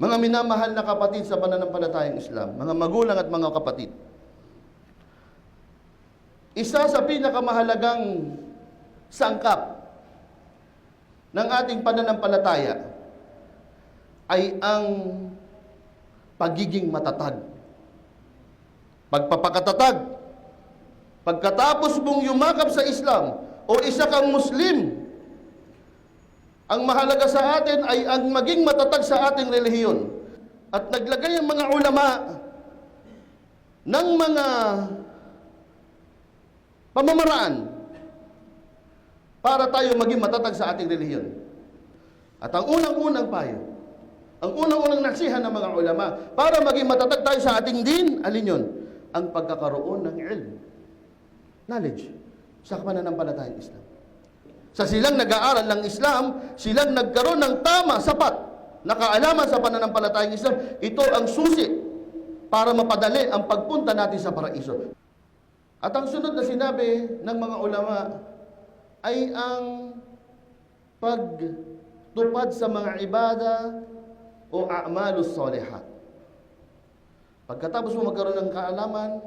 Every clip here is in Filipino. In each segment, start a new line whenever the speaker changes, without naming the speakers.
Mga minamahal na kapatid sa pananampalatayang Islam, mga magulang at mga kapatid, isa sa pinakamahalagang sangkap ng ating pananampalataya ay ang pagiging matatag. Pagpapakatatag. Pagkatapos mong yumakap sa Islam o isa kang Muslim, ang mahalaga sa atin ay ang maging matatag sa ating relihiyon. At naglagay ang mga ulama ng mga pamamaraan para tayo maging matatag sa ating relihiyon. At ang unang-unang payo, ang unang-unang naksihan ng mga ulama para maging matatag tayo sa ating din, alin yun? Ang pagkakaroon ng ilm, knowledge, sa pananampalatayang Islam. Sa silang nag-aaral ng Islam, silang nagkaroon ng tama, sapat na kaalaman sa pananampalatayang Islam. Ito ang susi para mapadali ang pagpunta natin sa paraiso. At ang sunod na sinabi ng mga ulama ay ang pagtupad sa mga ibada o a'malus solihat. Pagkatapos mo magkaroon ng kaalaman,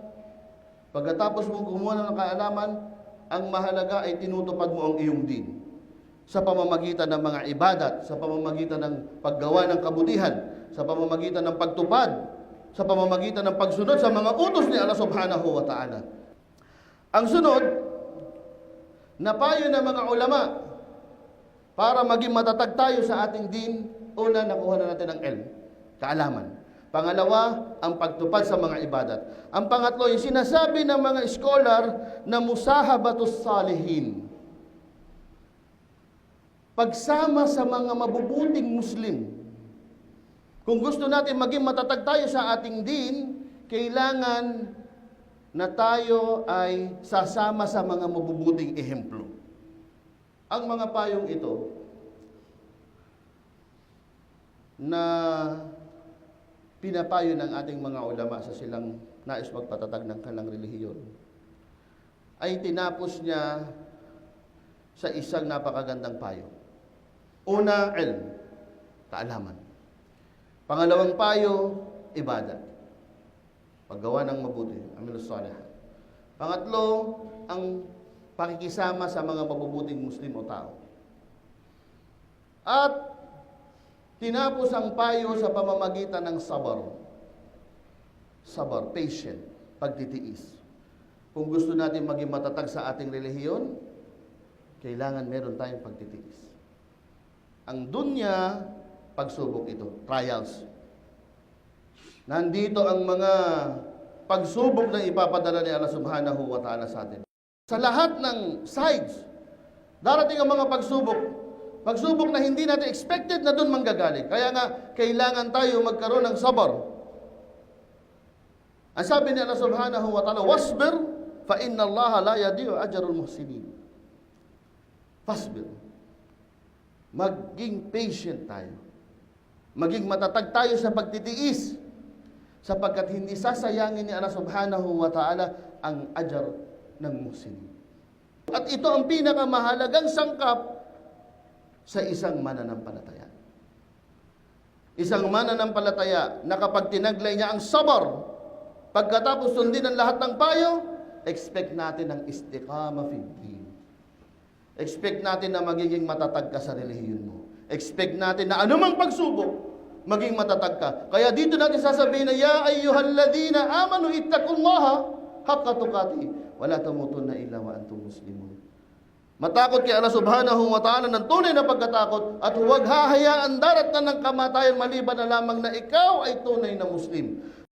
pagkatapos mo kumuha ng kaalaman, ang mahalaga ay tinutupad mo ang iyong din sa pamamagitan ng mga ibadat, sa pamamagitan ng paggawa ng kabutihan, sa pamamagitan ng pagtupad, sa pamamagitan ng pagsunod sa mga utos ni Allah subhanahu wa ta'ala. Ang sunod na payo ng mga ulama para maging matatag tayo sa ating din, una, nakuha na natin ang ilm, kaalaman. Pangalawa, ang pagtupad sa mga ibadat. Ang pangatlo, yung sinasabi ng mga scholar na musahabatus salihin. Pagsama sa mga mabubuting Muslim. Kung gusto natin maging matatag tayo sa ating din, kailangan na tayo ay sasama sa mga mabubuting ehemplo. Ang mga payong ito na pinapayo ng ating mga ulama sa silang nais magpatatag ng kanilang relihiyon ay tinapos niya sa isang napakagandang payo. Una, ilm, kaalaman. Pangalawang payo, ibadat. Paggawa ng mabuti, amalus salih. Pangatlo, ang pakikisama sa mga mabubuting Muslim o tao. At tinapos ang payo sa pamamagitan ng sabar. Sabar, patient, pagtitiis. Kung gusto natin maging matatag sa ating relihiyon, kailangan meron tayong pagtitiis. Ang dunya, pagsubok ito, trials. Nandito ang mga pagsubok na ipapadala ni Allah subhanahu wa ta'ala sa atin. Sa lahat ng sides, darating ang mga pagsubok. Pagsubok na hindi natin expected na doon manggagaling. Kaya nga, kailangan tayo magkaroon ng sabar. Ang sabi ni Allah subhanahu wa ta'ala, wasbir, fa inna Allah la yadi'u ajrul muhsinin. Fasbir. Maging patient tayo. Maging matatag tayo sa pagtitiis. Sapagkat hindi sasayangin ni Allah subhanahu wa ta'ala ang ajar ng muhsinin. At ito ang pinakamahalagang sangkap sa isang mananampalataya. Isang mananampalataya na kapag tinaglay niya ang sabar, pagkatapos sundin ang lahat ng payo, expect natin ang istiqama fi din. Expect natin na magiging matatag ka sa relihiyon mo. Expect natin na anumang pagsubok, maging matatag ka. Kaya dito natin sasabihin na, ya ayyuhalladhina amanu ittaqullaha haqqa tuqatih wa la tamutunna illa wa antum muslimun. Matakot kay Allah subhanahu wa ta'ala ng tunay na pagkatakot at huwag hahayaan darat na ng kamatayan maliban na lamang na ikaw ay tunay na Muslim.